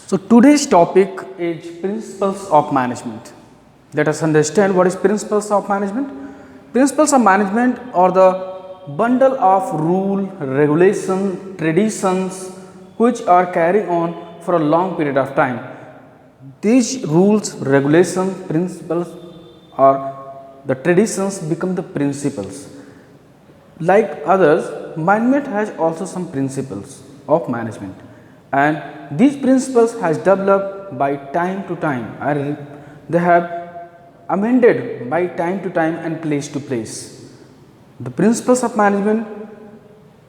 So today's topic is principles of management. Let us understand what is principles of management. Principles of management are the bundle of rule, regulation, traditions which are carried on for a long period of time. These rules, regulations, principles or the traditions become the principles. Like others, management has also some principles of management, and these principles has developed by time to time, and they have amended by time to time and place to place. The principles of management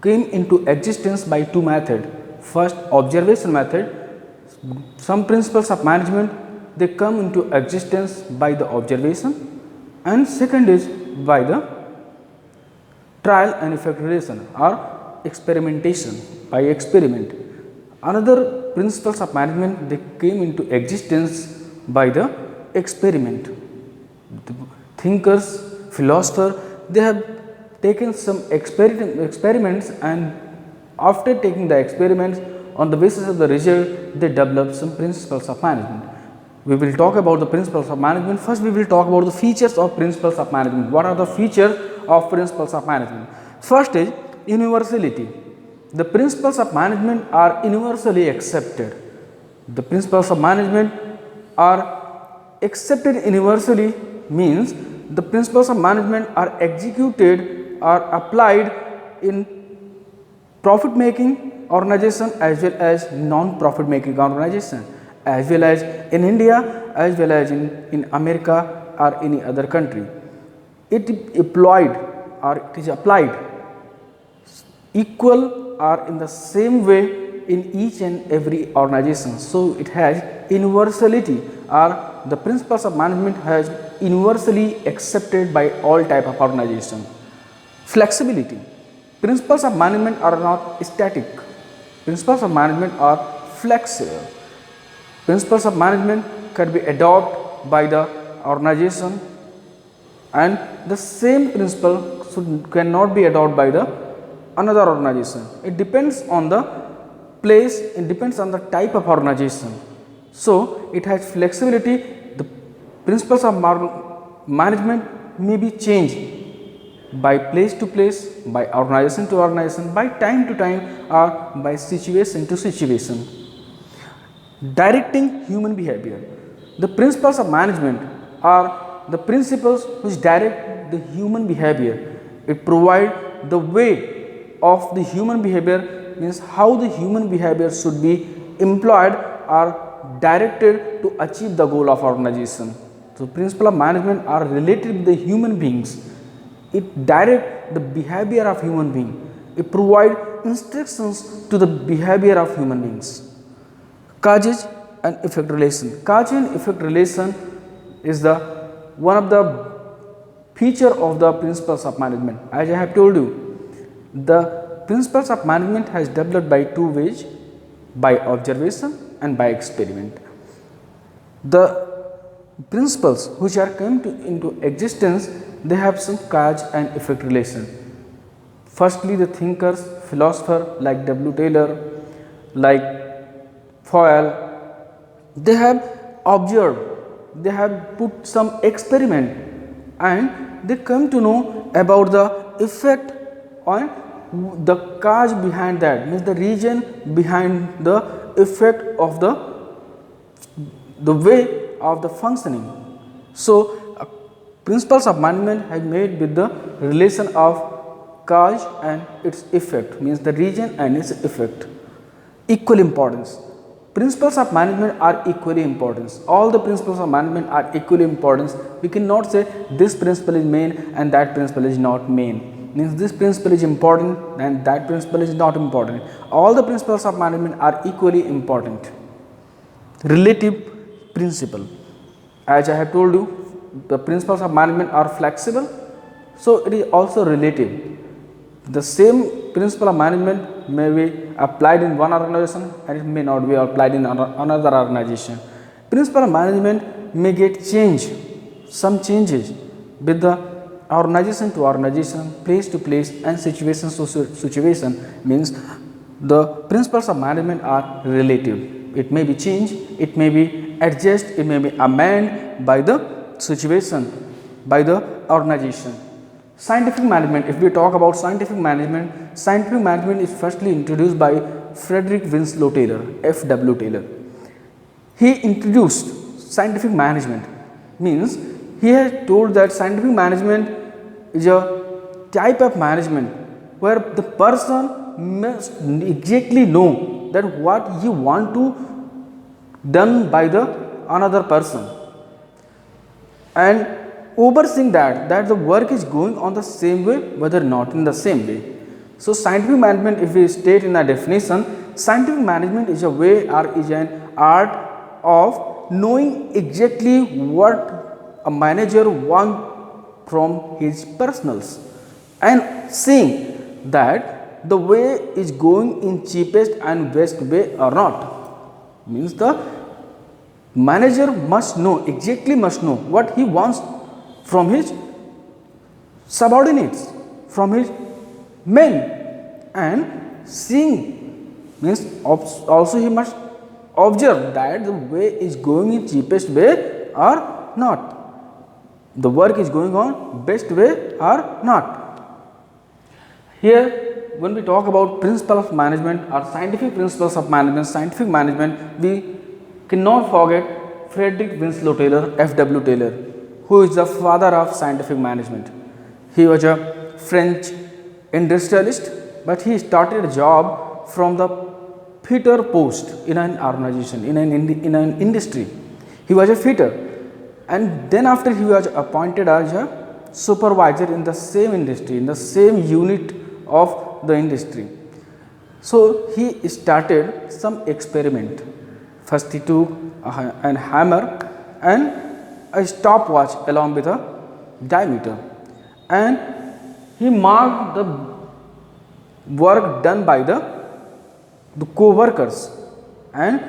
came into existence by two methods. First, observation method. Some principles of management they come into existence by the observation, and second is by the trial and effect relation or experimentation, by experiment. Another principles of management they came into existence by the experiment. The thinkers, philosophers, they have taken some experiments, and after taking the experiments, on the basis of the result they develop some principles of management. We will talk about the principles of management. First we will talk about the features of principles of management. What are the features of principles of management? First is universality. The principles of management are universally accepted. The principles of management are accepted universally means the principles of management are executed or applied in profit making organization as well as non-profit making organization, as well as in India, as well as in America or any other country. It is applied equal or in the same way in each and every organization. So it has universality, or the principles of management has universally accepted by all type of organization. Flexibility. Principles of management are not static. Principles of management are flexible. Principles of management can be adopted by the organization, and the same principle cannot be adopted by the another organization. It depends on the place, it depends on the type of organization. So it has flexibility. The principles of management may be changed by place to place, by organization to organization, by time to time, or by situation to situation. Directing human behavior. The principles of management are the principles which direct the human behavior. It provides the way of the human behavior, means how the human behavior should be employed or directed to achieve the goal of organization. So principles of management are related with the human beings. It directs the behavior of human being. It provides instructions to the behavior of human beings. Cause and effect relation. Cause and effect relation is the one of the feature of the principles of management. As I have told you, the principles of management has developed by two ways, by observation and by experiment. The principles which are come into existence, they have some cause and effect relation. Firstly, the thinkers, philosophers like W. Taylor, like Foyle, they have observed, they have put some experiment, and they come to know about the effect on the cause behind that, means the reason behind the effect of the way of the functioning. So principles of management have made with the relation of cause and its effect, means the reason and its effect. Equal importance. Principles of management are equally important. All the principles of management are equally important. We cannot say this principle is main and that principle is not main. Means this principle is important and that principle is not important. All the principles of management are equally important. Relative principle. As I have told you, the principles of management are flexible, so it is also relative. The same principle of management may be applied in one organization and it may not be applied in another organization. Principle of management may get changed, some changes with the organization to organization, place to place and situation to situation, means the principles of management are relative. it may be changed, it may be adjust, it may be amended by the situation, by the organization. Scientific management, if we talk about scientific management is firstly introduced by Frederick Winslow Taylor, F.W. Taylor. He introduced scientific management, means he has told that scientific management is a type of management where the person must exactly know that what he want to done by the another person, and overseeing that the work is going on the same way, whether not in the same way. So scientific management, if we state in a definition, scientific management is a way or is an art of knowing exactly what a manager want from his personals and seeing that the way is going in cheapest and best way or not. Means the manager must know, exactly must know what he wants from his subordinates, from his men, and seeing means also he must observe that the way is going in cheapest way or not, the work is going on best way or not. Here when we talk about principle of management or scientific principles of management, we cannot forget Frederick Winslow Taylor, F.W. Taylor, who is the father of scientific management. He was a French industrialist, but he started a job from the fitter post in an organization, in an industry. He was a fitter, and then after he was appointed as a supervisor in the same industry, in the same unit of the industry. So he started some experiment. First he took a hammer and a stopwatch along with a diameter, and he marked the work done by the co-workers, and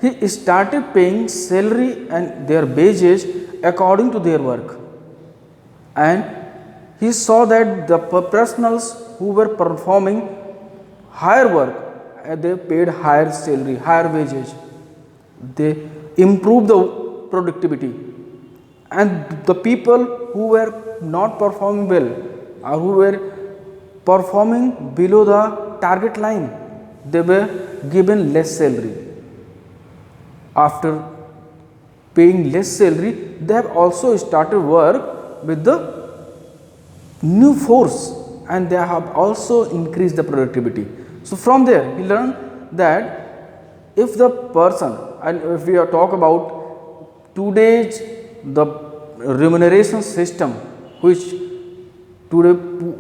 he started paying salary and their wages according to their work, and he saw that the professionals who were performing higher work, they paid higher salary, higher wages, they improved the productivity, and the people who were not performing well or who were performing below the target line, they were given less salary. After paying less salary, they have also started work with the new force, and they have also increased the productivity. So from there he learned that if the person, and if we are talk about today's the remuneration system which today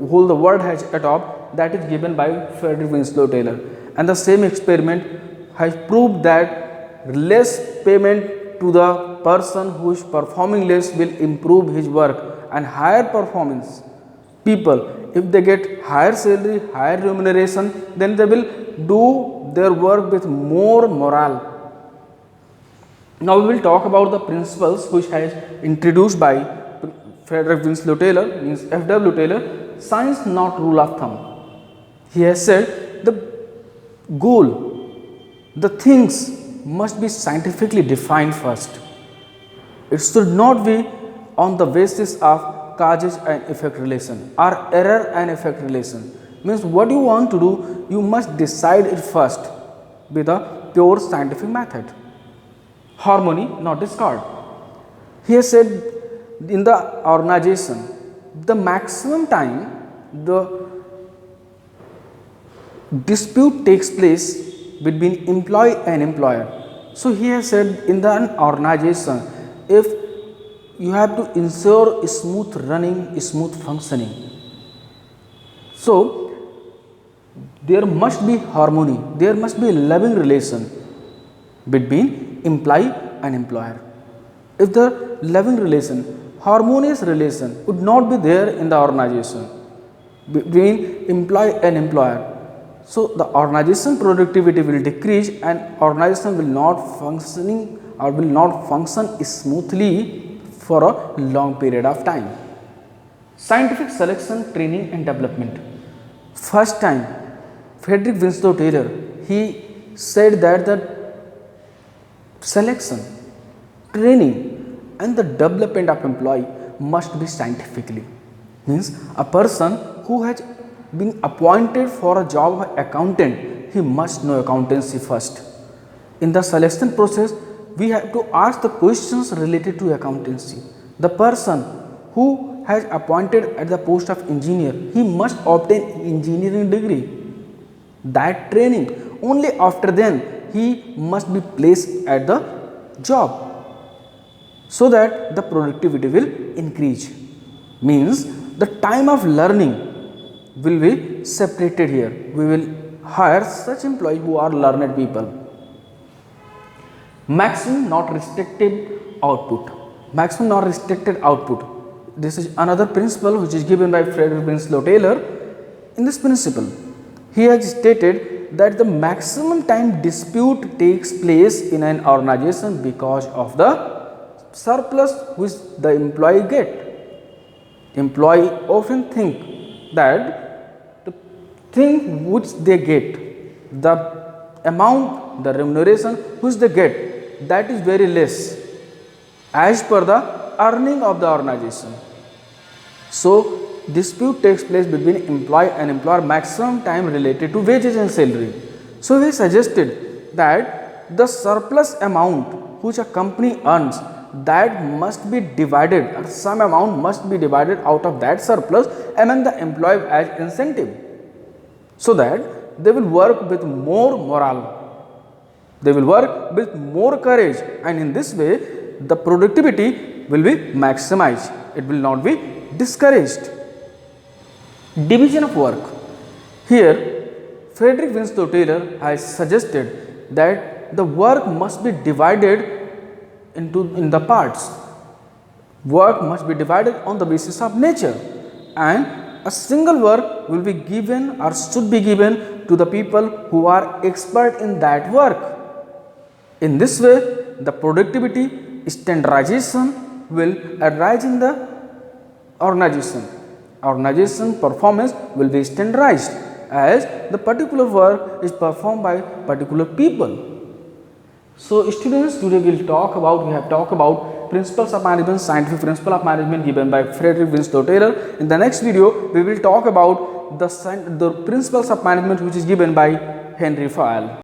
whole the world has adopted, that is given by Frederick Winslow Taylor, and the same experiment has proved that less payment to the person who is performing less will improve his work, and higher performance people, if they get higher salary, higher remuneration, then they will do their work with more morale. Now we will talk about the principles which has introduced by Frederick Winslow Taylor, means F.W. Taylor, science not rule of thumb. He has said the goal, the things must be scientifically defined first. It should not be on the basis of causes and effect relation or error and effect relation. Means what you want to do, you must decide it first with a pure scientific method. Harmony, not discord. He has said in the organization, the maximum time the dispute takes place between employee and employer. So he has said in the organization, if you have to ensure smooth running, smooth functioning, so there must be harmony, there must be loving relation between employee and employer. If the loving relation, harmonious relation would not be there in the organization between employee and employer, so the organization productivity will decrease and organization will not functioning or will not function smoothly for a long period of time. Scientific selection, training and development. First time Frederick Winslow Taylor, he said that the selection, training and the development of employee must be scientifically. Means a person who has been appointed for a job of accountant, he must know accountancy first. In the selection process, we have to ask the questions related to accountancy. The person who has appointed at the post of engineer, he must obtain engineering degree. That training, only after then he must be placed at the job, so that the productivity will increase. Means the time of learning will be separated here. We will hire such employees who are learned people. Maximum not restricted output. Maximum not restricted output. This is another principle which is given by Frederick Winslow Taylor. In this principle, he has stated that the maximum time dispute takes place in an organization because of the surplus which the employee get. Employee often think that the thing which they get, the amount, the remuneration which they get, that is very less as per the earning of the organization. So dispute takes place between employee and employer maximum time related to wages and salary. So he suggested that the surplus amount which a company earns, that must be divided, or some amount must be divided out of that surplus among the employee as incentive, so that they will work with more morale, they will work with more courage, and in this way the productivity will be maximized, it will not be discouraged. Division of work. Here Frederick Winslow Taylor has suggested that the work must be divided in the parts. Work must be divided on the basis of nature, and a single work will be given or should be given to the people who are expert in that work. In this way, the productivity standardization will arise in the organization. Organization performance will be standardized as the particular work is performed by particular people. So students, today we have talked about principles of management, scientific principle of management given by Frederick Winslow Taylor. In the next video, we will talk about the principles of management which is given by Henry Fayol.